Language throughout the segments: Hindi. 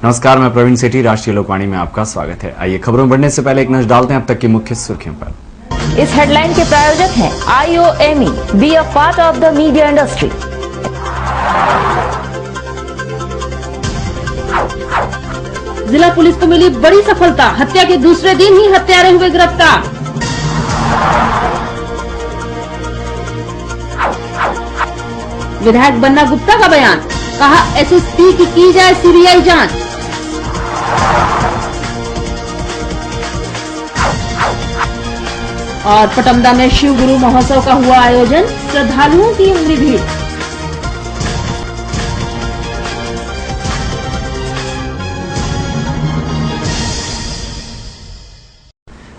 नमस्कार, मैं प्रवीण सेठी, राष्ट्रीय लोकवाणी में आपका स्वागत है। आइए खबरों में बढ़ने से पहले एक नजर डालते हैं अब तक की मुख्य सुर्खियों पर। इस हेडलाइन के प्रायोजक हैं IOME, be a part of the media industry. जिला पुलिस को मिली बड़ी सफलता, हत्या के दूसरे दिन ही हत्यारे हुए गिरफ्तार। विधायक बन्ना गुप्ता का बयान, कहा SSP की जाए CBI जांच। और पटमदा में शिव गुरु महोत्सव का हुआ आयोजन, श्रद्धालुओं की उमड़ी भीड़।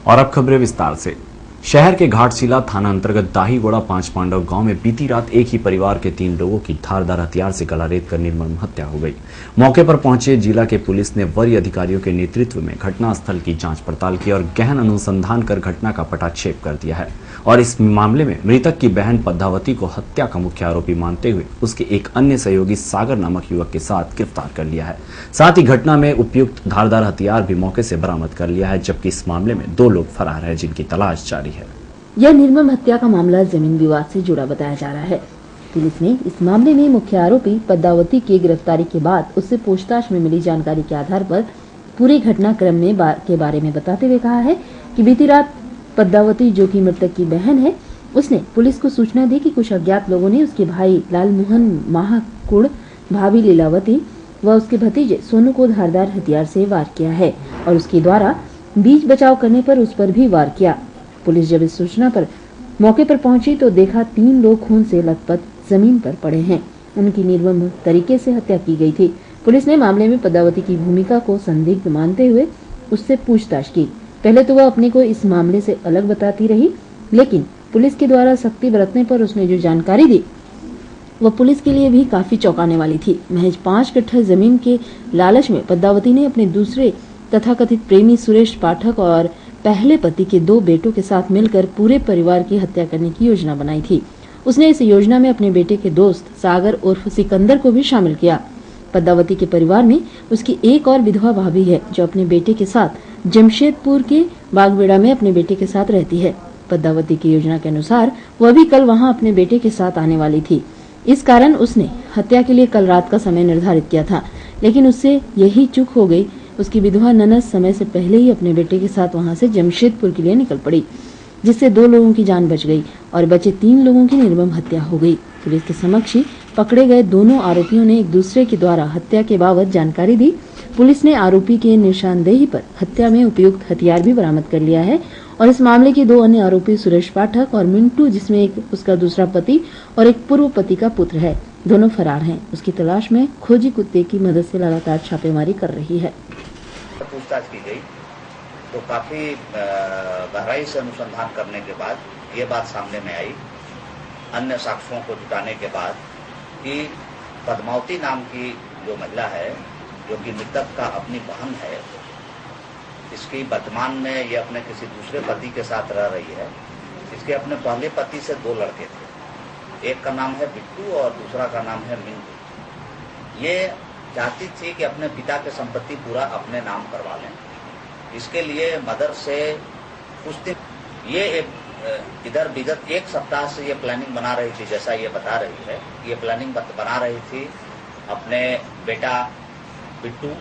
और अब खबरें विस्तार से। शहर के घाटशिला थाना अंतर्गत दाहीगोड़ा 5 पांडव गांव में बीती रात एक ही परिवार के 3 लोगों की धारदार हथियार से गला रेत कर निर्मम हत्या हो गई। मौके पर पहुंचे जिला के पुलिस ने वरीय अधिकारियों के नेतृत्व में घटनास्थल की जांच पड़ताल की और गहन अनुसंधान कर घटना का पटाक्षेप कर दिया है और इस मामले में मृतक की बहन पद्मावती को हत्या का मुख्य आरोपी मानते हुए उसके एक अन्य सहयोगी सागर नामक युवक के साथ गिरफ्तार कर लिया है। साथ ही घटना में उपयुक्त धारदार हथियार भी मौके से बरामद कर लिया है, जबकि इस मामले में 2 लोग फरार हैं जिनकी तलाश जारी है। यह निर्मम हत्या का मामला जमीन विवाद से जुड़ा बताया जा रहा है। पुलिस ने इस मामले में मुख्य आरोपी पद्मावती की गिरफ्तारी के बाद उससे पूछताछ में मिली जानकारी के आधार पर पूरे घटनाक्रम में के बारे में बताते हुए कहा है कि बीती रात पद्मावती, जो कि मृतक की बहन है, उसने पुलिस को सूचना दी कि कुछ अज्ञात लोगों ने उसके भाई लालमोहन महाकुड़, भाभी लीलावती व उसके भतीजे सोनू को धारदार हथियार से वार किया है और उसके द्वारा बीच बचाव करने पर उस पर भी वार किया। पुलिस जब इस सूचना पर मौके पर पहुंची तो देखा 3 लोग खून से लथपथ जमीन पर पड़े हैं। उनकी निर्मम तरीके से हत्या की गई थी। पुलिस ने मामले में पद्मावती की भूमिका को संदिग्ध मानते हुए उससे पूछताछ की। पहले तो वह अपने को इस मामले से अलग बताती रही, लेकिन पुलिस के द्वारा सख्ती बरतने पर उसने जो जानकारी दी वह पुलिस के लिए भी काफी चौंकाने वाली थी। महज 5 कट्ठा जमीन के लालच में पद्मावती ने अपने दूसरे तथाकथित प्रेमी सुरेश पाठक और पहले पति के 2 बेटों के साथ मिलकर पूरे परिवार की हत्या करने की योजना बनाई थी। उसने इस योजना में अपने बेटे के दोस्त सागर उर्फ सिकंदर को भी शामिल किया। पद्मावती के परिवार में उसकी एक और विधवा भाभी है जो अपने बेटे के साथ जमशेदपुर के बागबेड़ा में अपने बेटे के साथ रहती है। पद्मावती की योजना के अनुसार वह भी कल वहां अपने बेटे के साथ आने वाली थी। इस कारण उसने हत्या के लिए कल रात का समय निर्धारित किया था, लेकिन उससे यही चूक हो गई। उसकी विधवा ननद समय से पहले ही अपने बेटे के साथ वहां से जमशेदपुर के लिए निकल पड़ी, जिससे 2 लोगों की जान बच गई और बचे 3 लोगों की निर्मम हत्या हो गई। पुलिस के समक्ष ही पकड़े गए दोनों आरोपियों ने एक दूसरे के द्वारा हत्या के बाबत जानकारी दी। पुलिस ने आरोपी के निशानदेही पर हत्या में उपयुक्त हथियार भी बरामद कर लिया है और इस मामले के 2 अन्य आरोपी सुरेश पाठक और मिंटू, जिसमें एक उसका दूसरा पति और एक पूर्व पति का पुत्र है, दोनों फरार हैं। उसकी तलाश में खोजी कुत्ते की मदद से लगातार छापेमारी कर रही है। पूछताछ की गई तो काफी गहराई से अनुसंधान करने के बाद ये बात सामने में आई, अन्य साक्ष्यों को जुटाने के बाद, कि पद्मावती नाम की जो महिला है, जो कि मृतक का अपनी बहन है, इसकी वर्तमान में ये अपने किसी दूसरे पति के साथ रह रही है। इसके अपने पहले पति से 2 लड़के थे, एक का नाम है बिट्टू और दूसरा का नाम है मिंटू। ये चाहती थी कि अपने पिता के संपत्ति पूरा अपने नाम करवा लें। इसके लिए मदर से कुछ दिन ये इधर विगत 1 सप्ताह से ये प्लानिंग बना रही थी, जैसा ये बता रही है। ये प्लानिंग बना रही थी अपने बेटा बिट्टू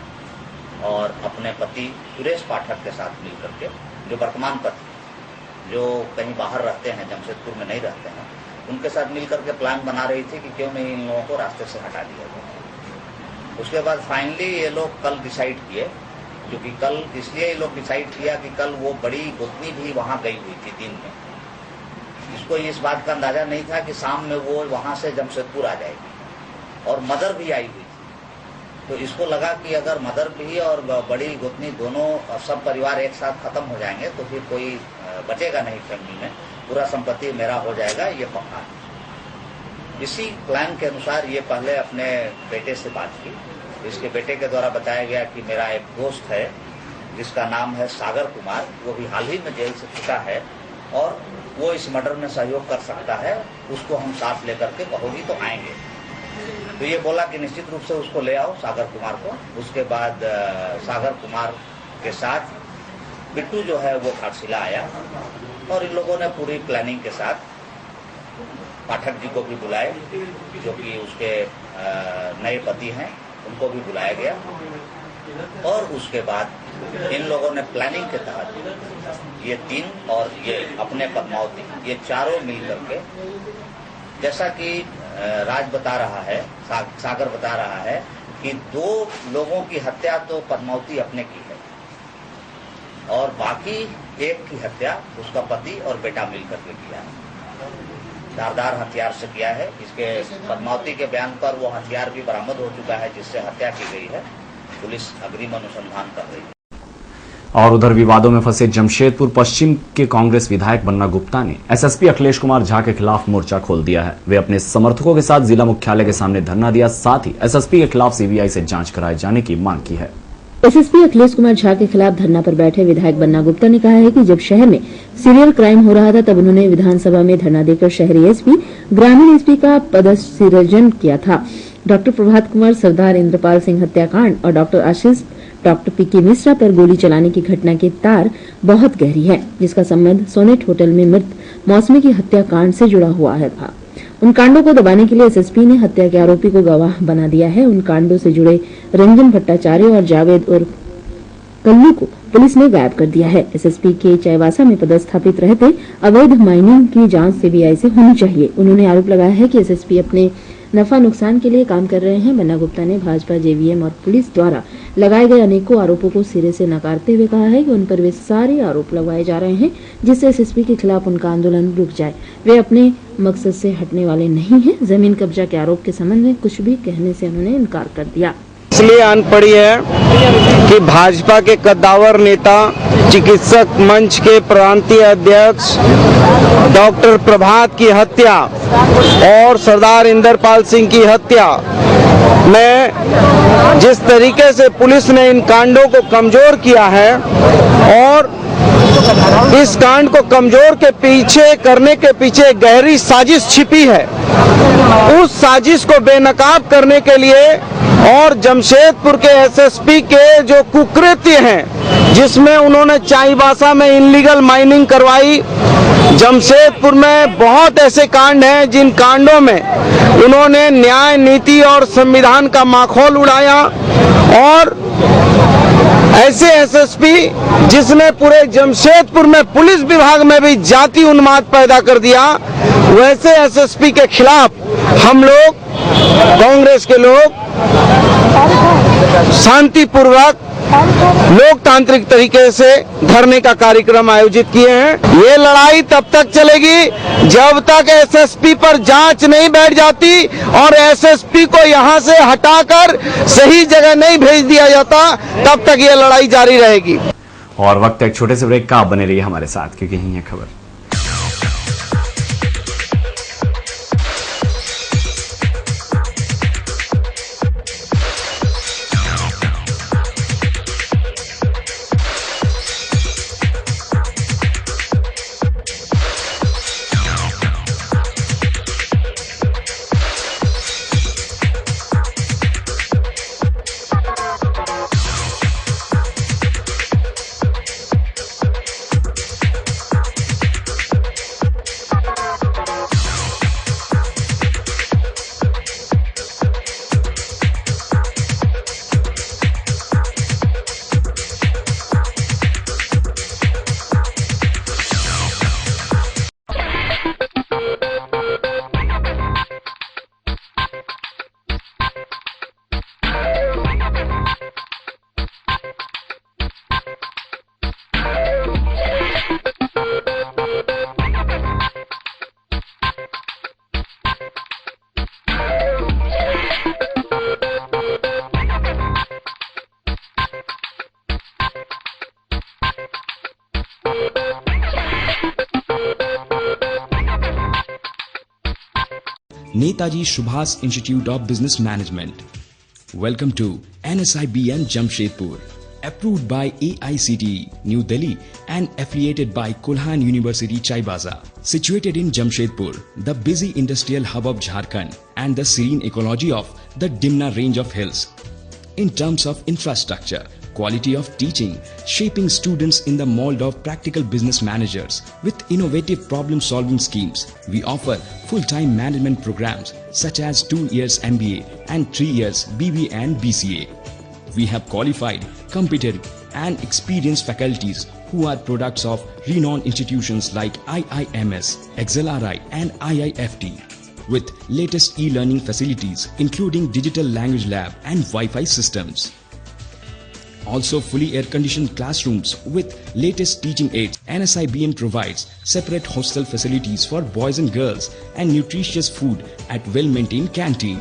और अपने पति सुरेश पाठक के साथ मिलकर के, जो वर्तमान पति, जो कहीं बाहर रहते हैं, जमशेदपुर में नहीं रहते हैं, उनके साथ मिलकर के प्लान बना रही थी कि क्यों नहीं इन लोगों को रास्ते से हटा दिया जाए। उसके बाद फाइनली ये लोग कल डिसाइड किए, क्योंकि कल इसलिए ये लोग डिसाइड किया कि कल वो बड़ी गोतनी भी वहां गई हुई थी दिन में। इसको इस बात का अंदाजा नहीं था कि शाम में वो वहां से जमशेदपुर आ जाएगी, और मदर भी आई हुई थी। तो इसको लगा कि अगर मदर भी और बड़ी गोतनी दोनों सब परिवार एक साथ खत्म हो जाएंगे तो फिर कोई बचेगा नहीं फैमिली में, पूरा संपत्ति मेरा हो जाएगा, ये पक्का। इसी प्लान के अनुसार ये पहले अपने बेटे से बात की। इसके बेटे के द्वारा बताया गया कि मेरा एक दोस्त है जिसका नाम है सागर कुमार, वो भी हाल ही में जेल से छूटा है और वो इस मर्डर में सहयोग कर सकता है, उसको हम साथ लेकर के कहोगी तो आएंगे। तो ये बोला कि निश्चित रूप से उसको ले आओ, सागर कुमार को। उसके बाद सागर कुमार के साथ बिट्टू जो है वो घाटशिला आया और इन लोगों ने पूरी प्लानिंग के साथ पाठक जी को भी बुलाए, जो कि उसके नए पति हैं, उनको भी बुलाया गया। और उसके बाद इन लोगों ने प्लानिंग के तहत ये तीन और ये अपने पद्मावती, ये चारों मिलकर के, जैसा कि राज बता रहा है, सागर बता रहा है कि 2 लोगों की हत्या तो पद्मावती अपने की है और बाकी एक की हत्या उसका पति और बेटा मिलकर के किया है। धारदार हथियार से किया है। इसके पद्मावती के बयान पर वो हथियार भी बरामद हो चुका है जिससे हत्या की गई है। पुलिस अग्रिम अनुसंधान कर रही है। और उधर विवादों में फंसे जमशेदपुर पश्चिम के कांग्रेस विधायक बन्ना गुप्ता ने एसएसपी अखिलेश कुमार झा के खिलाफ मोर्चा खोल दिया है। वे अपने समर्थकों के साथ जिला मुख्यालय के सामने धरना दिया, साथ ही एसएसपी के खिलाफ सीबीआई से जांच कराए जाने की मांग की है। एसएसपी अखिलेश कुमार झा के खिलाफ धरना पर बैठे विधायक बन्ना गुप्ता ने कहा है कि जब शहर में सीरियल क्राइम हो रहा था तब उन्होंने विधानसभा में धरना देकर शहरी एसपी, ग्रामीण एसपी का पदसृजन किया था। डॉक्टर प्रभात कुमार, सरदार इंद्रपाल सिंह हत्याकांड और डॉक्टर आशीष, डॉक्टर पीके मिश्रा पर गोली चलाने की घटना की तार बहुत गहरी है, जिसका संबंध सोनेट होटल में मृत मौसमी की हत्याकांड से जुड़ा हुआ था। उन कांडों को दबाने के लिए एसएसपी ने हत्या के आरोपी को गवाह बना दिया है। उन कांडों से जुड़े रंजन भट्टाचार्य और जावेद और कल्लू को पुलिस ने गायब कर दिया है। एसएसपी के चाईबासा में पदस्थापित रहते अवैध माइनिंग की जांच सीबीआई से होनी चाहिए। उन्होंने आरोप लगाया है कि एसएसपी अपने नफा नुकसान के लिए काम कर रहे हैं। बन्ना गुप्ता ने भाजपा, जेवीएम और पुलिस द्वारा लगाए गए अनेकों आरोपों को सिरे से नकारते हुए कहा है कि उन पर वे सारे आरोप लगाए जा रहे हैं जिससे एसएसपी के खिलाफ उनका आंदोलन रुक जाए। वे अपने मकसद से हटने वाले नहीं हैं। जमीन कब्जा के आरोप के संबंध में कुछ भी कहने से उन्होंने इनकार कर दिया। इसलिए आन पड़ी है कि भाजपा के कद्दावर नेता, चिकित्सक मंच के प्रांतीय अध्यक्ष डॉक्टर प्रभात की हत्या और सरदार इंद्रपाल सिंह की हत्या में जिस तरीके से पुलिस ने इन कांडों को कमजोर किया है और इस कांड को कमजोर के पीछे करने के पीछे गहरी साजिश छिपी है, उस साजिश को बेनकाब करने के लिए और जमशेदपुर के एसएसपी के जो कुकृत्य हैं, जिसमें उन्होंने चाईबासा में इनलीगल माइनिंग करवाई, जमशेदपुर में बहुत ऐसे कांड हैं जिन कांडों में उन्होंने न्याय, नीति और संविधान का माखौल उड़ाया और ऐसे एसएसपी जिसने पूरे जमशेदपुर में पुलिस विभाग में भी जाति उन्माद पैदा कर दिया, वैसे एसएसपी के खिलाफ हम लोग, कांग्रेस के लोग शांतिपूर्वक लोकतांत्रिक तरीके से धरने का कार्यक्रम आयोजित किए हैं। ये लड़ाई तब तक चलेगी जब तक एसएसपी पर जांच नहीं बैठ जाती और एसएसपी को यहां से हटाकर सही जगह नहीं भेज दिया जाता, तब तक ये लड़ाई जारी रहेगी। और वक्त एक छोटे से ब्रेक का, आप बने रहिए हमारे साथ क्योंकि यही है खबर। Netaji Subhas Institute of Business Management. Welcome to NSIBN Jamshedpur. Approved by AICTE, New Delhi and affiliated by Kulhan University, Chaibasa. Situated in Jamshedpur, the busy industrial hub of Jharkhand and the serene ecology of the Dimna range of hills. In terms of infrastructure, quality of teaching, shaping students in the mold of practical business managers with innovative problem-solving schemes, we offer full-time management programs such as 2 years MBA and 3 years BBA and BCA. We have qualified, competent and experienced faculties who are products of renowned institutions like IIMS, XLRI and IIFT, with latest e-learning facilities including digital language lab and Wi-Fi systems. Also fully air-conditioned classrooms with latest teaching aids. NSIBM provides separate hostel facilities for boys and girls and nutritious food at well-maintained canteen.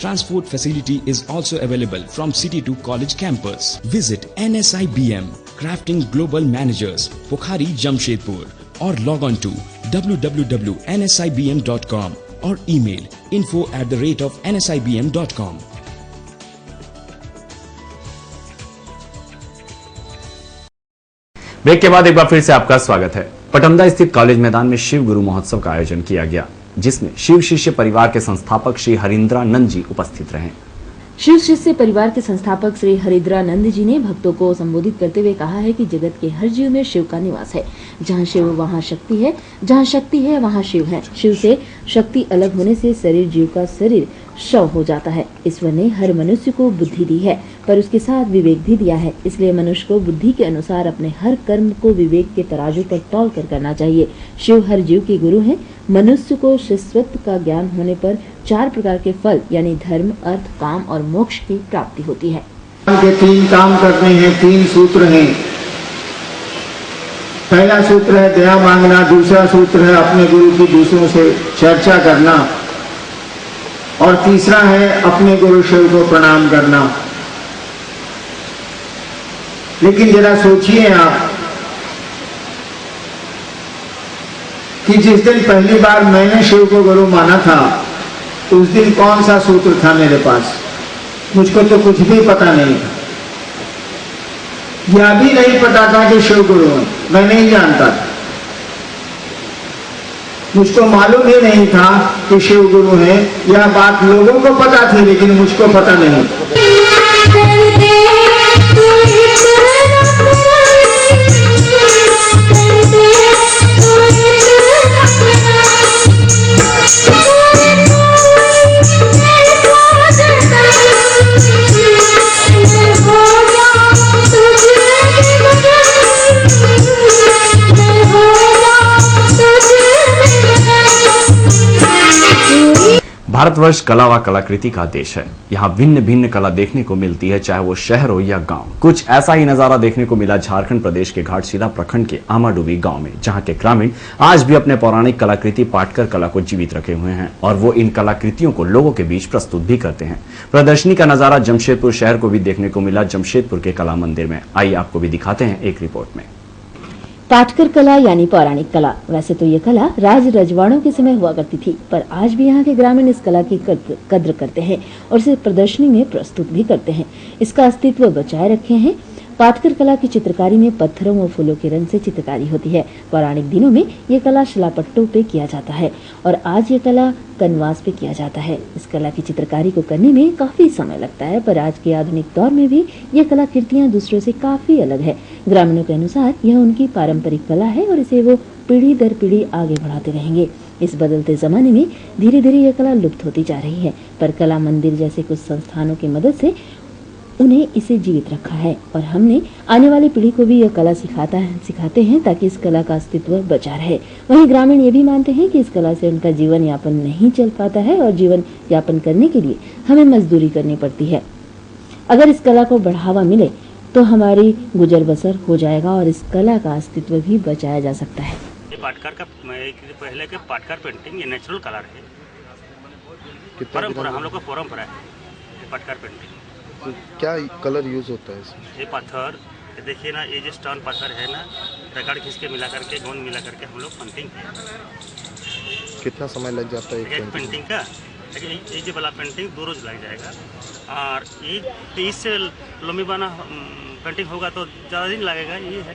Transport facility is also available from city to college campus. Visit NSIBM, Crafting Global Managers, Pokhari, Jamshedpur, or log on to www.nsibm.com or email info@nsibm.com. Break के बाद एक बार फिर से आपका स्वागत है। पटमदा स्थित कॉलेज मैदान में शिव गुरु महोत्सव का आयोजन किया गया, जिसमें शिव शिष्य परिवार के संस्थापक श्री हरिंद्रानंद जी उपस्थित रहे। शिव शिष्य परिवार के संस्थापक श्री हरिद्रानंद जी ने भक्तों को संबोधित करते हुए कहा है कि जगत के हर जीव में शिव का निवास है। जहाँ शिव वहाँ शक्ति है, जहाँ शक्ति है वहाँ शिव है। शिव से शक्ति अलग होने से शरीर जीव का शरीर शव हो जाता है। ईश्वर ने हर मनुष्य को बुद्धि दी है, पर उसके साथ विवेक भी दिया है। इसलिए मनुष्य को बुद्धि के अनुसार अपने हर कर्म को विवेक के तराजू पर तौल कर करना चाहिए। शिव हर जीव के गुरु हैं। मनुष्य को शिष्यत्व का ज्ञान होने पर 4 प्रकार के फल यानी धर्म, अर्थ, काम और मोक्ष की प्राप्ति होती है। के 3 काम करने हैं, 3 सूत्र हैं। पहला सूत्र है दया मांगना, दूसरा सूत्र है अपने गुरु की दूसरों से चर्चा करना, और तीसरा है अपने गुरु शिव को प्रणाम करना। लेकिन जरा सोचिए आप कि जिस दिन पहली बार मैंने शिव को गुरु माना था, उस दिन कौन सा सूत्र था मेरे पास? मुझको तो कुछ भी पता नहीं था, यह भी नहीं पता था कि शिव गुरु है, मैं नहीं जानता था। मुझको मालूम ही नहीं था कि शिव गुरु है। यह बात लोगों को पता थी, लेकिन मुझको पता नहीं। भारतवर्ष कला व कलाकृति का देश है। यहाँ भिन्न भिन्न कला देखने को मिलती है, चाहे वो शहर हो या गांव। कुछ ऐसा ही नजारा देखने को मिला झारखंड प्रदेश के घाटशिला प्रखंड के आमाडुबी गांव में, जहाँ के ग्रामीण आज भी अपने पौराणिक कलाकृति पाटकर कला को जीवित रखे हुए हैं और वो इन कलाकृतियों को लोगों के बीच प्रस्तुत भी करते हैं। प्रदर्शनी का नजारा जमशेदपुर शहर को भी देखने को मिला, जमशेदपुर के कला मंदिर में। आइए आपको भी दिखाते हैं एक रिपोर्ट में। पाटकर कला यानी पौराणिक कला। वैसे तो ये कला राज रजवाड़ों के समय हुआ करती थी, पर आज भी यहाँ के ग्रामीण इस कला की कद्र करते हैं और इसे प्रदर्शनी में प्रस्तुत भी करते हैं। इसका अस्तित्व बचाए रखे हैं। पाटकर कला की चित्रकारी में पत्थरों व फूलों के रंग से चित्रकारी होती है। पौराणिक दिनों में ये कला शिलापट्टों पे किया जाता है और आज ये कला कनवास पे किया जाता है। इस कला की चित्रकारी को करने में काफी समय लगता है, पर आज के आधुनिक दौर में भी ये कलाकृतियां दूसरों से काफी अलग है। ग्रामीणों के अनुसार यह उनकी पारंपरिक कला है और इसे वो पीढ़ी दर पीढ़ी आगे बढ़ाते रहेंगे। इस बदलते जमाने में धीरे धीरे यह कला लुप्त होती जा रही है, पर कला मंदिर जैसे कुछ संस्थानों की मदद से उन्हें इसे जीवित रखा है और हमने आने वाली पीढ़ी को भी यह कला सिखाते हैं ताकि इस कला का अस्तित्व बचा रहे। वहीं ग्रामीण ये भी मानते हैं कि इस कला से उनका जीवन यापन नहीं चल पाता है और जीवन यापन करने के लिए हमें मजदूरी करनी पड़ती है। अगर इस कला को बढ़ावा मिले तो हमारी गुजर बसर हो जाएगा और इस कला का अस्तित्व भी बचाया जा सकता है। पाटकर का पहले के पाटकर पेंटिंग ये नेचुरल कलर है, परंपरा हम लोग का परंपरा है पाटकर पेंटिंग। तो क्या कलर यूज होता है इसमें? ये पत्थर देखिए ना, ये जो स्टोन पत्थर है ना, रगड़ खींच के मिला करके गोंद मिला करके हम लोग पेंटिंग किया। कितना समय लग जाता है एक पेंटिंग का? ये जो वाला पेंटिंग 2 रोज लग जाएगा और ये 30 से लंबी बना पेंटिंग होगा तो ज़्यादा दिन लगेगा। ये है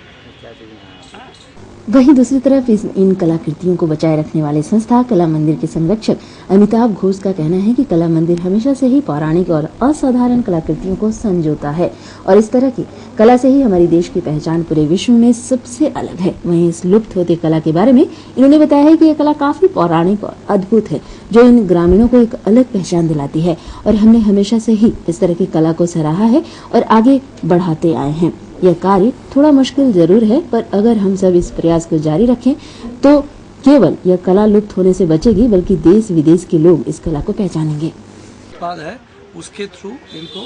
वहीं दूसरी तरफ इन कलाकृतियों को बचाए रखने वाले संस्था कला मंदिर के संरक्षक अमिताभ घोष का कहना है कि कला मंदिर हमेशा से ही पौराणिक और असाधारण कलाकृतियों को संजोता है और इस तरह की कला से ही हमारी देश की पहचान पूरे विश्व में सबसे अलग है। वहीं इस लुप्त होती कला के बारे में इन्होंने बताया है कि यह कला काफी पौराणिक और अद्भुत है, जो इन ग्रामीणों को एक अलग पहचान दिलाती है और हमने हमेशा से ही इस तरह की कला को सराहा है और आगे बढ़ाते आए हैं। यह कार्य थोड़ा मुश्किल जरूर है, पर अगर हम सब इस प्रयास को जारी रखें तो केवल यह कला लुप्त होने से बचेगी, बल्कि देश विदेश के लोग इस कला को पहचानेंगे। उत्पाद है उसके थ्रू इनको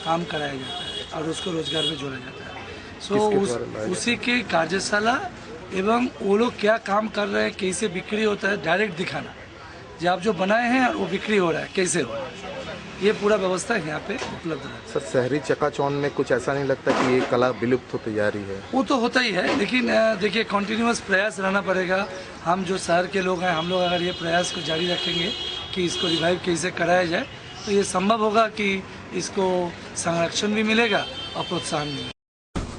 काम कराया जाता है और उसको रोजगार में जोड़ा जाता है। उसी की कार्यशाला एवं वो लोग क्या काम कर रहे हैं, कैसे बिक्री होता है, डायरेक्ट दिखाना, जो आप जो बनाए हैं वो बिक्री हो रहा है, कैसे हो रहा है, ये पूरा व्यवस्था यहाँ पे उपलब्ध है। सर, शहरी चकाचौंध में कुछ ऐसा नहीं लगता कि ये कला विलुप्त होती जा रही है? वो तो होता ही है, लेकिन देखिए कंटिन्यूअस प्रयास रहना पड़ेगा। हम जो शहर के लोग हैं, हम लोग अगर ये प्रयास को जारी रखेंगे कि इसको रिवाइव कैसे कराया जाए, तो ये संभव होगा कि इसको संरक्षण भी मिलेगा और प्रोत्साहन मिलेगा।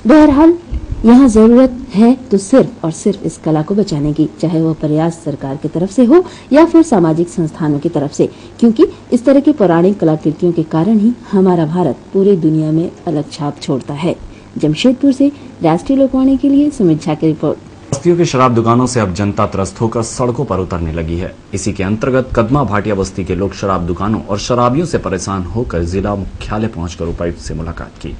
बहरहाल यहाँ जरूरत है तो सिर्फ और सिर्फ इस कला को बचाने की, चाहे वह प्रयास सरकार की तरफ से हो या फिर सामाजिक संस्थानों की तरफ से, क्योंकि इस तरह की पौराणिक कलाकृतियों के कारण ही हमारा भारत पूरी दुनिया में अलग छाप छोड़ता है। जमशेदपुर से राष्ट्रीय लोकवाणी के लिए सुमित झा की रिपोर्ट। बस्तियों की शराब दुकानों से अब जनता त्रस्त होकर सड़कों पर उतरने लगी है। इसी के अंतर्गत कदमा भाटिया बस्ती के लोग शराब दुकानों और शराबियों से परेशान होकर जिला मुख्यालय पहुंचकर उपायुक्त से मुलाकात की।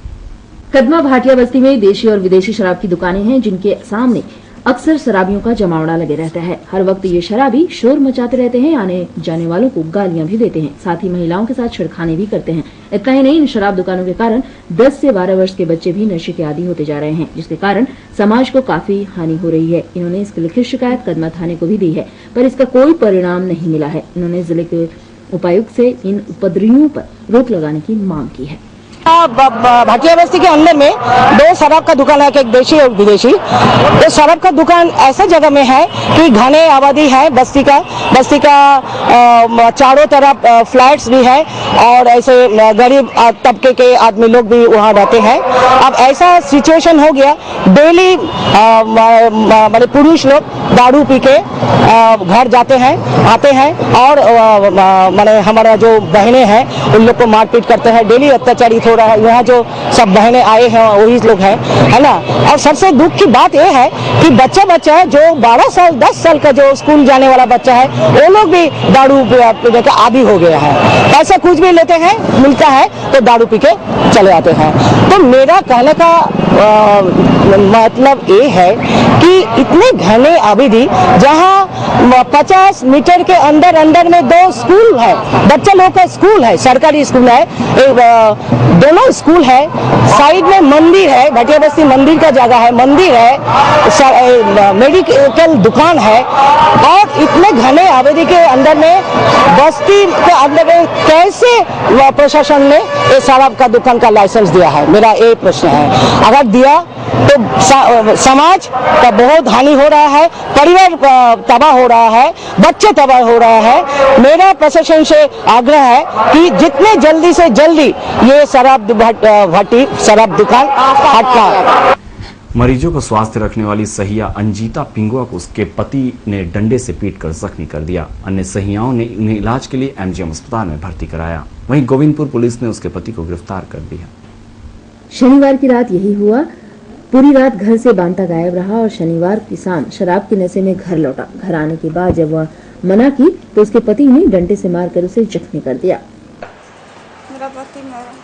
कदमा भाटिया बस्ती में देशी और विदेशी शराब की दुकानें हैं, जिनके सामने अक्सर शराबियों का जमावड़ा लगे रहता है। हर वक्त ये शराबी शोर मचाते रहते हैं, आने जाने वालों को गालियां भी देते हैं, साथ ही महिलाओं के साथ छेड़खानी भी करते हैं। इतना ही नहीं, इन शराब दुकानों के कारण 10 से 12 वर्ष के बच्चे भी नशे के आदी होते जा रहे हैं, जिसके कारण समाज को काफी हानि हो रही है। इन्होंने इसकी लिखित शिकायत कदमा थाने को भी दी है, पर इसका कोई परिणाम नहीं मिला है। इन्होंने जिले के उपायुक्त से इन उपद्रवियों पर रोक लगाने की मांग की है। भाटिया बस्ती के अंदर में 2 शराब का दुकान है, एक देशी और विदेशी। तो शराब का दुकान ऐसा जगह में है कि घने आबादी है बस्ती का चारों तरफ फ्लैट्स भी है और ऐसे गरीब तबके के आदमी लोग भी वहाँ रहते हैं। अब ऐसा सिचुएशन हो गया, डेली मतलब पुरुष लोग दारू पी के घर जाते हैं, आते हैं और माने हमारा जो बहनें हैं उन लोग को मारपीट करते हैं, डेली अत्याचारित हो रहा है। यहाँ जो सब बहनें आए हैं वही लोग हैं, है ना। और सबसे दुख की बात यह है कि बच्चा है जो 12 साल 10 साल का जो स्कूल जाने वाला बच्चा है, वो लोग भी दारू पीने के आदी हो गया है। पैसा कुछ भी लेते हैं, मिलता है तो दारू पी के चले आते हैं। तो मेरा कहने का मतलब ये है कि इतने घने आबादी, जहाँ 50 मीटर के अंदर में 2 स्कूल है, बच्चा लोग का स्कूल है, सरकारी स्कूल है, दोनों स्कूल है, साइड में मंदिर है, भाटिया बस्ती मंदिर का जगह है, मंदिर है, मेडिकल दुकान है, और इतने घने आबादी के अंदर में बस्ती के अंदर में कैसे प्रशासन ने ये शराब का दुकान का लाइसेंस दिया है, मेरा ये प्रश्न है। अगर दिया तो समाज का बहुत हानि हो रहा है, परिवार तबाह हो रहा है, बच्चे तबाह हो रहा है। मेरा प्रशासन से आग्रह है कि जितने जल्दी से जल्दी ये शराब भट्टी शराब दुकान हटा। मरीजों को स्वास्थ्य रखने वाली सहिया अंजिता पिंगुआ को उसके पति ने डंडे से पीटकर जख्मी कर दिया। अन्य सहियाओं ने उन्हें इलाज के लिए एमजीएम अस्पताल में भर्ती कराया। वहीं गोविंदपुर पुलिस ने उसके पति को गिरफ्तार कर दिया। शनिवार की रात यही हुआ। पूरी रात घर से बांता गायब रहा और शनिवार की शाम शराब के नशे में घर लौटा। घर आने के बाद जब वह मना की तो उसके पति ने डंडे से मारकर उसे जख्मी कर दिया। मेरा पति मरा।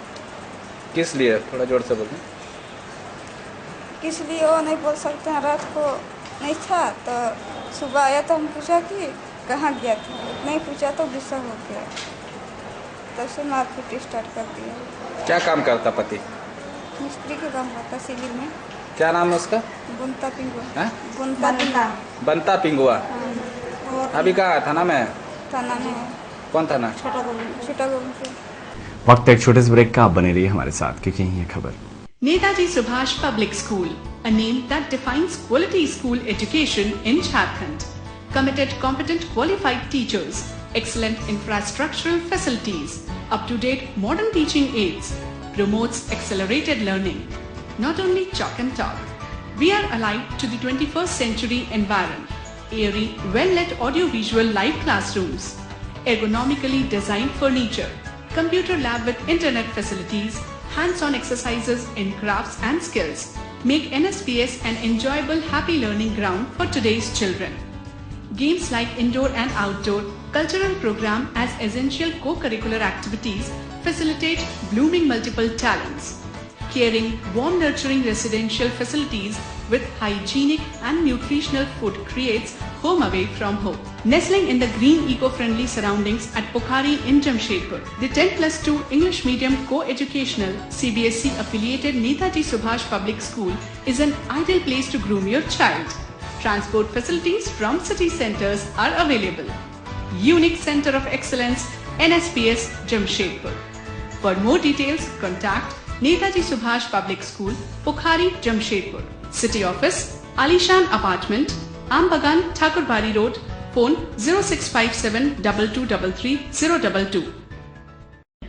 किस लिए? थोड़ा जोर से बोलिए। किस लिए वो नहीं बोल सकते हैं। रात को नहीं था तो सुबह आया तो हम पूछा कि कहाँ गया था, नहीं पूछा तो गुस्सा हो गया, तब से मारपीट स्टार्ट कर दिया। क्या काम करता पति? मिस्त्री के काम करता सिविल में। क्या नाम है उसका? बुनता पिंगुआ। बनता पिंगुआ। अभी कहाँ है? थाना में है? थाना में है। कौन थाना? छोटा गोविंदपुर। वक्त एक छोटे से ब्रेक का, आप बने रहिए हमारे साथ क्योंकि यही है खबर। Netaji Subhash Public School, a name that defines quality school education in Jharkhand. Committed, competent, qualified teachers, excellent infrastructural facilities, up-to-date modern teaching aids, promotes accelerated learning. Not only chalk and talk, We are alive to the 21st century environment. Airy, well-lit audio-visual live classrooms, ergonomically designed furniture, computer lab with internet facilities, hands-on exercises in crafts and skills make NSPS an enjoyable, happy learning ground for today's children. Games like indoor and outdoor cultural program as essential co-curricular activities facilitate blooming multiple talents. Caring, warm, nurturing residential facilities with hygienic and nutritional food creates home away from home. Nestling in the green eco-friendly surroundings at Pokhari in Jamshedpur, the 10+2 English medium co-educational CBSE affiliated Netaji Subhash Public School is an ideal place to groom your child. Transport facilities from city centers are available. Unique Center of Excellence, NSPS Jamshedpur. For more details, contact Netaji Subhash Public School, Pokhari, Jamshedpur. City Office, Alishan Apartment, Ambagan, Thakurbari Road. Phone 0657 2233 022.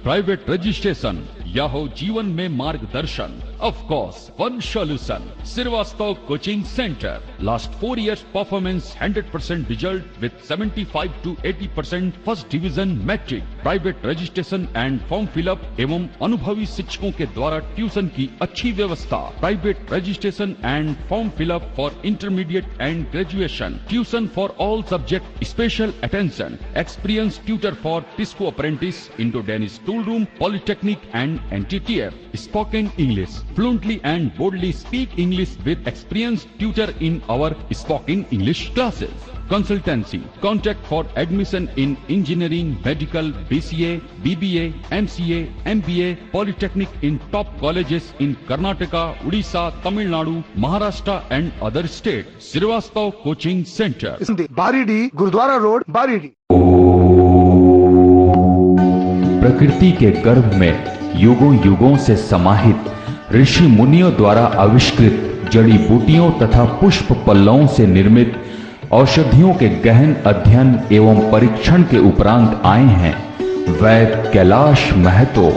Private registration या हो जीवन में मार्गदर्शन, of course one solution, Srivastava coaching centre. Last 4 years performance 100% result with 75 to 80% first division matric. Private registration and form fill up एवं अनुभवी शिक्षकों के द्वारा ट्यूशन की अच्छी व्यवस्था. Private registration and form fill up for intermediate and graduation. Tuition for all subject, special attention. Experience tutor for TISCO apprentice, Indo Danish tool room, polytechnic and NTTF. Spoken English. Fluently and boldly speak English with experienced tutor in our spoken English classes. Consultancy. Contact for admission in engineering, medical, BCA, BBA, MCA, MBA, Polytechnic in top colleges in Karnataka, Odisha, Tamil Nadu, Maharashtra and other states. Srivastav Coaching Center. Baridih, Gurudwara road, Baridih. प्रकृति के गर्भ में युगों युगों से समाहित ऋषि मुनियों द्वारा आविष्कृत जड़ी बूटियों तथा पुष्प पल्लवों से निर्मित औषधियों के गहन अध्ययन एवं परीक्षण के उपरांत आए हैं वैद्य कैलाश महतो.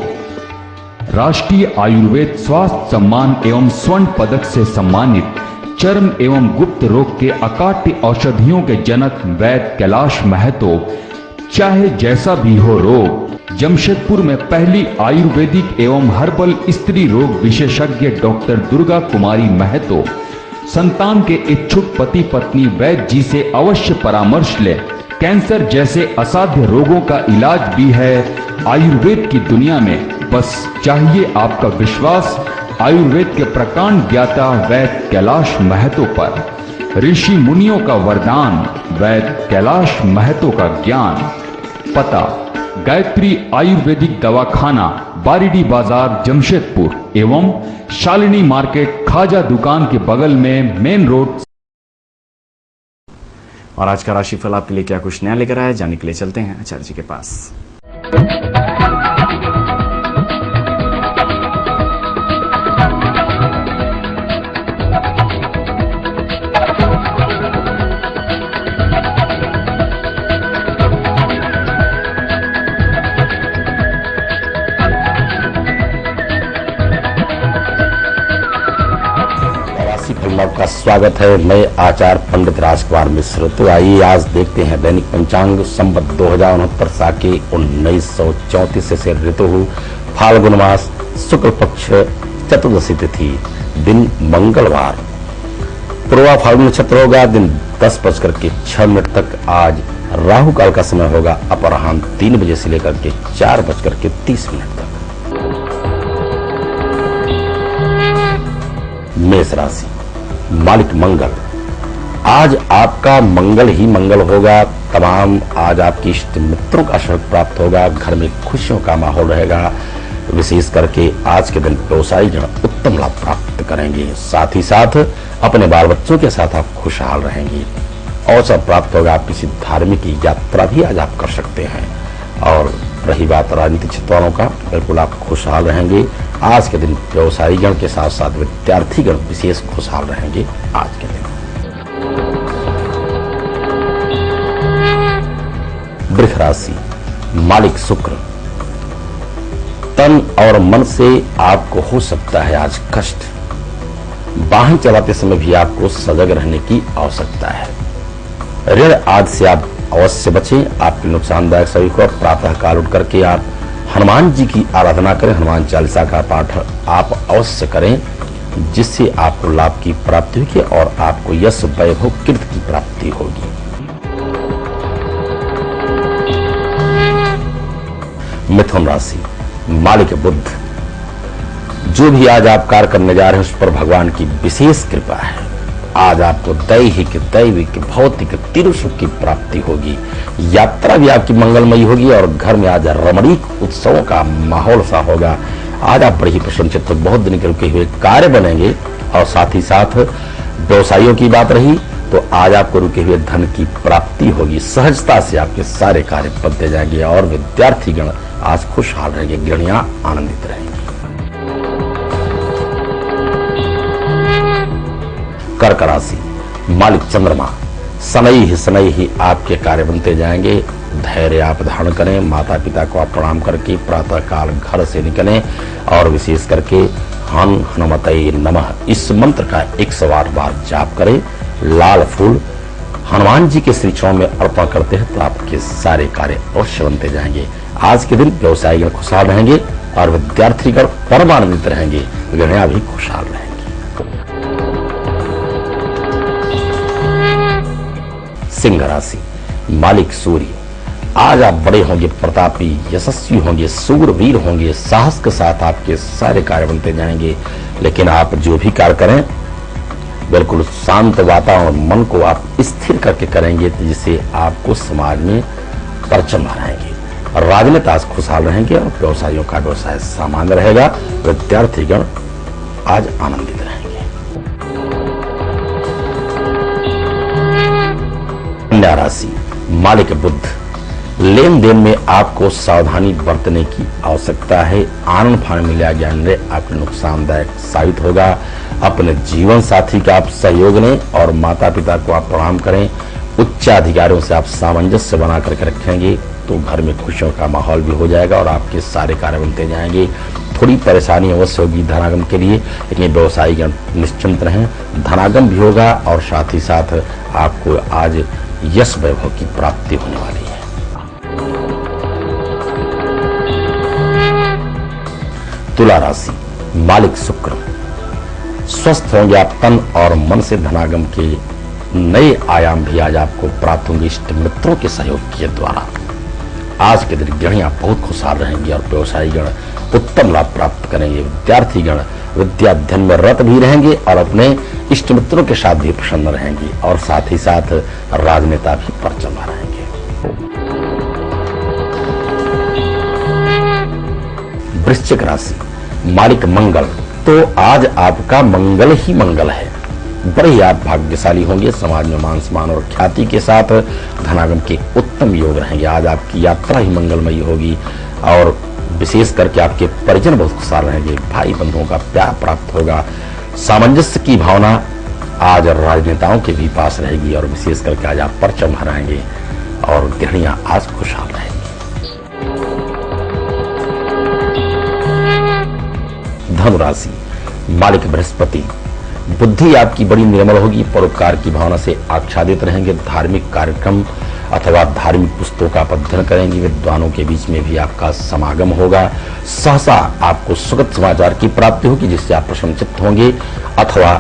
राष्ट्रीय आयुर्वेद स्वास्थ्य सम्मान एवं स्वर्ण पदक से सम्मानित चर्म एवं गुप्त रोग के अकाट्य औषधियों के जनक वैद्य कैलाश महतो, चाहे जैसा भी हो रोग, जमशेदपुर में पहली आयुर्वेदिक एवं हर्बल स्त्री रोग विशेषज्ञ डॉक्टर दुर्गा कुमारी महतो संतान के इच्छुक पति पत्नी वैद्य जी से अवश्य परामर्श ले. कैंसर जैसे असाध्य रोगों का इलाज भी है आयुर्वेद की दुनिया में. बस चाहिए आपका विश्वास आयुर्वेद के प्रकांड ज्ञाता वैद्य कैलाश महतो पर. ऋषि मुनियों का वरदान, वैद्य कैलाश महतो का ज्ञान. पता गायत्री आयुर्वेदिक दवाखाना, बारीडी बाजार, जमशेदपुर एवं शालिनी मार्केट खाजा दुकान के बगल में मेन रोड. और आज का राशिफल आपके लिए क्या कुछ नया लेकर आया, जानने के लिए चलते हैं आचार्य जी के पास. का स्वागत है. मैं आचार्य पंडित राजकुमार मिश्र. तो आइए आज देखते हैं दैनिक पंचांग. संवत 2069 साके 1934 से ऋतु फाल्गुन मास, शुक्ल पक्ष, चतुर्दशी तिथि, दिन मंगलवार. पूर्वा फाल्गुन नक्षत्र होगा दिन 10:06 तक. आज राहु काल का समय होगा अपराह्न 3 बजे से लेकर के 4:30 तक. मेष राशि, मालिक मंगल. आज आपका मंगल ही मंगल होगा. तमाम आज आपके इष्ट मित्रों का सहयोग प्राप्त होगा. घर में खुशियों का माहौल रहेगा. विशेष करके आज के दिन व्यवसायी जन उत्तम लाभ प्राप्त करेंगे. साथ ही साथ अपने बाल बच्चों के साथ आप खुशहाल रहेंगे. अवसर प्राप्त होगा. आप किसी धार्मिक यात्रा भी आज आप कर सकते हैं. और रही बात राजनीतिक क्षेत्र वालों का, बिल्कुल आप खुशहाल रहेंगे. आज के दिन व्यवसायी गण के साथ साथ विद्यार्थी गण विशेष खुशहाल रहेंगे. आज के दिन वृष राशि, मालिक शुक्र. तन और मन से आपको हो सकता है आज कष्ट. वाहन चलाते समय भी आपको सजग रहने की आवश्यकता है। ऋण आदि से आप अवश्य बचें। आपके नुकसानदायक सभी को प्रातः काल उठ करके आप हनुमान जी की आराधना करें। हनुमान चालीसा का पाठ आप अवश्य करें, जिससे आपको लाभ की प्राप्ति होगी और आपको यश वैभव कीर्ति की प्राप्ति होगी। मिथुन राशि, मालिक बुध, जो भी आज आप कार्य करने जा रहे हैं उस पर भगवान की विशेष कृपा है। आज आपको दैहिक, दैविक, भौतिक तीनों सुख की प्राप्ति होगी। यात्रा भी आपकी मंगलमयी होगी और घर में आज रमणीक उत्सवों का माहौल सा होगा। आज आप बड़े ही प्रसन्नचित्त, बहुत दिन के रुके हुए कार्य बनेंगे और साथ ही साथ व्यवसायियों की बात रही तो आज आपको रुके हुए धन की प्राप्ति होगी। सहजता से आपके सारे कार्य बनते जाएंगे और विद्यार्थीगण आज खुशहाल रहेंगे, गृहिणियां आनंदित रहेंगी। कर्क राशि, मालिक चंद्रमा, शनै ही आपके कार्य बनते जाएंगे। धैर्य आप धारण करें। माता पिता को आप प्रणाम करके प्रातः काल घर से निकलें और विशेष करके हनुमते नमः इस मंत्र का 108 बार जाप करें। लाल फूल हनुमान जी के श्री चरणों में अर्पण करते हैं तो आपके सारे कार्य अवश्य बनते जाएंगे। आज के दिन व्यवसायीगण खुशहाल रहेंगे और विद्यार्थीगण परमानंदित रहेंगे, गृहिणियां भी खुशहाल रहेंगे। सिंह राशि, मालिक सूर्य, आज आप बड़े होंगे, प्रतापी, यशस्वी होंगे, सूरवीर होंगे। साहस के साथ आपके सारे कार्य बनते जाएंगे। लेकिन आप जो भी कार्य करें बिल्कुल शांत वातावरण, मन को आप स्थिर करके करेंगे जिससे आपको समाज में परचम रहेंगे। राजनीति आज खुशहाल रहेंगे और व्यवसायियों का व्यवसाय सामान्य रहेगा। विद्यार्थीगण आज आनंदित रहेंगे। कन्या राशि, मालिक बुध, लेन देन में आपको सावधानी बरतने की आवश्यकता है। आनंद फान मिला ज्ञान आपके नुकसानदायक साबित होगा। अपने जीवन साथी का आप सहयोग लें और माता पिता को आप प्रणाम करें। उच्च अधिकारियों से आप सामंजस्य बना करके रखेंगे तो घर में खुशियों का माहौल भी हो जाएगा और आपके सारे कार्य बनते जाएंगे। थोड़ी परेशानी अवश्य होगी धनागम के लिए, लेकिन व्यवसायी निश्चिंत रहें, धनागम भी होगा और साथ ही साथ आपको आज यश वैभव की प्राप्ति होने वाली है। तुला राशि, मालिक शुक्र, स्वस्थ होंगे आप तन और मन से। धनागम के नए आयाम भी आज आपको प्राप्त होंगे इष्ट मित्रों के सहयोग के द्वारा। आज के दिन गृहिणियां बहुत खुशहाल रहेंगी और व्यवसायीगण उत्तम लाभ प्राप्त करेंगे। विद्यार्थीगण विद्या अध्ययन में रत भी रहेंगे और अपने इष्ट मित्रों के साथ भी प्रसन्न रहेंगे और साथ ही साथ राजनेता भी परचम रहेंगे। वृश्चिक राशि, मालिक मंगल, तो आज आपका मंगल ही मंगल है। बड़े ही आप भाग्यशाली होंगे। समाज में मान सम्मान और ख्याति के साथ धनागम के उत्तम योग रहेंगे। आज आपकी यात्रा ही मंगलमयी होगी और विशेष करके आपके परिजन बहुत खुशहाल रहेंगे। भाई बंधुओं का प्यार प्राप्त होगा। सामंजस्य की भावना आज राजनेताओं के भी पास रहेगी और विशेष करके आज आप परचम हराएंगे और गृहिणियां आज खुशहाल रहेंगी। धनु राशि, मालिक बृहस्पति, बुद्धि आपकी बड़ी निर्मल होगी। परोपकार की भावना से आच्छादित रहेंगे। धार्मिक कार्यक्रम अथवा धार्मिक पुस्तकों का अध्ययन करेंगे। विद्वानों के बीच में भी आपका समागम होगा। सहसा आपको सुखद समाचार की प्राप्ति होगी जिससे आप प्रसन्नचित्त होंगे अथवा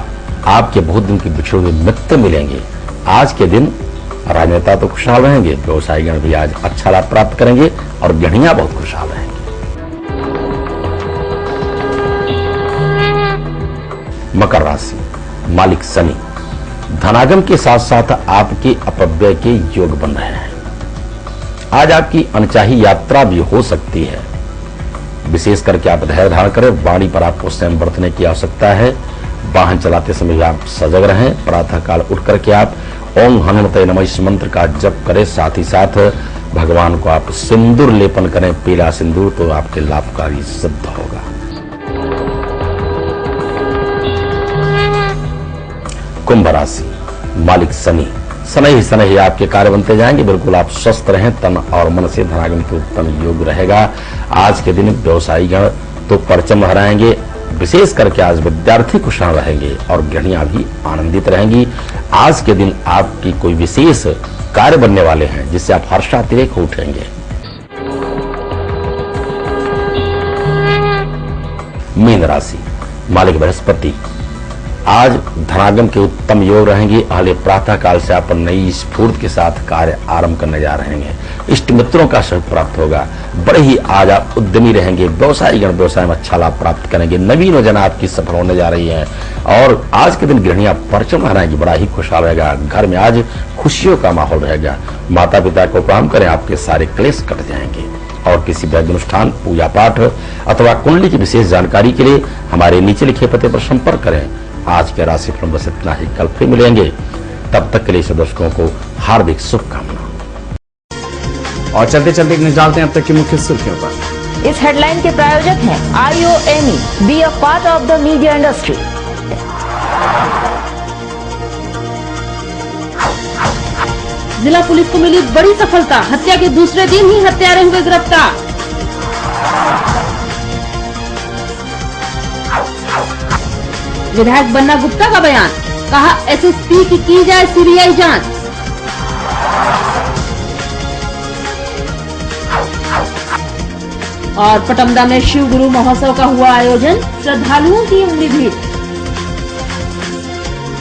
आपके बहुत दिन के बिछड़े हुए मित्र मिलेंगे। आज के दिन राजनेता तो खुशहाल रहेंगे, व्यवसायीगण भी आज अच्छा लाभ प्राप्त करेंगे और गृहिणियां बहुत खुशहाल रहेंगे। मकर राशि, मालिक शनि, धनागम के साथ साथ आपके अपव्यय के योग बन रहे हैं। आज आपकी अनचाही यात्रा भी हो सकती है। विशेष करके आप धैर्य धारण करें। वाणी पर आपको संयम बरतने की आवश्यकता है। वाहन चलाते समय आप सजग रहें। प्रातः काल उठ करके आप ओम हनुमते नमः इस मंत्र का जप करें। साथ ही साथ भगवान को आप सिंदूर लेपन करें, पीला सिंदूर, तो आपके लाभकारी सिद्ध होगा। कुंभ राशि, मालिक शनि, शनै ही आपके कार्य बनते जाएंगे। बिल्कुल आप स्वस्थ रहें, तन और मन से। धनागम के उत्तम योग रहेगा। आज के दिन व्यवसायीगण तो परचम हराएंगे, विशेष करके आज विद्यार्थी कुशल रहेंगे और गृहिणियां भी आनंदित रहेंगी। आज के दिन आपकी कोई विशेष कार्य बनने वाले हैं जिससे आप हर्षातिरेक उठेंगे। मीन राशि, मालिक बृहस्पति। आज धनागम के उत्तम योग रहेंगे। अहले प्रातः काल से आप नई स्फूर्ति के साथ कार्य आरंभ करने जा रहे हैं। इष्ट मित्रों का सहयोग प्राप्त होगा। बड़े ही आज आप उद्यमी रहेंगे। व्यवसायी गण व्यवसाय में अच्छा लाभ प्राप्त करेंगे। नवीन योजना आपकी सफल होने जा रही है और आज के दिन गृहिणियां परचम लहराएंगी। बड़ा ही खुशहाल रहेगा। घर में आज खुशियों का माहौल रहेगा। माता पिता को प्रणाम करें, आपके सारे क्लेश कट जाएंगे। और किसी वैध अनुष्ठान, पूजा पाठ अथवा कुंडली की विशेष जानकारी के लिए हमारे नीचे लिखे पते पर संपर्क करें। आज के राशिफल बस इतना ही, कल फिर मिलेंगे। तब तक के लिए दर्शकों को हार्दिक शुभकामनाएं। और चलते चलते निकालते हैं अब तक की मुख्य सुर्खियों पर। इस हेडलाइन के प्रायोजक हैं IOME, be a part of the media industry. जिला पुलिस को मिली बड़ी सफलता, हत्या के दूसरे दिन ही हत्यारे हुए गिरफ्तार। विधायक बन्ना गुप्ता का बयान, कहा SSP की जाए CBI जांच। और पटमदा में शिव गुरु महोत्सव का हुआ आयोजन, श्रद्धालुओं की उमड़ी भीड़।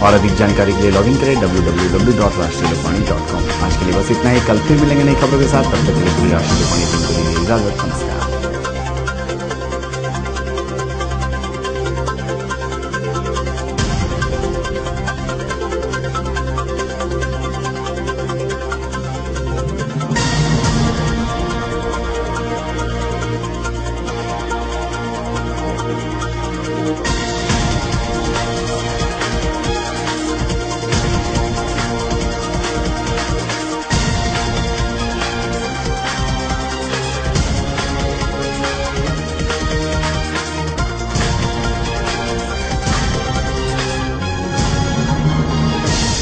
और अधिक जानकारी के लिए लॉगिन करें www.rashtriya.com। आज के लिए बस इतना ही, कल फिर मिलेंगे नई खबरों के साथ। तब तक के लिए राष्ट्रीय लोकवाणी टीम को दीजिए इजाजत। नमस्कार।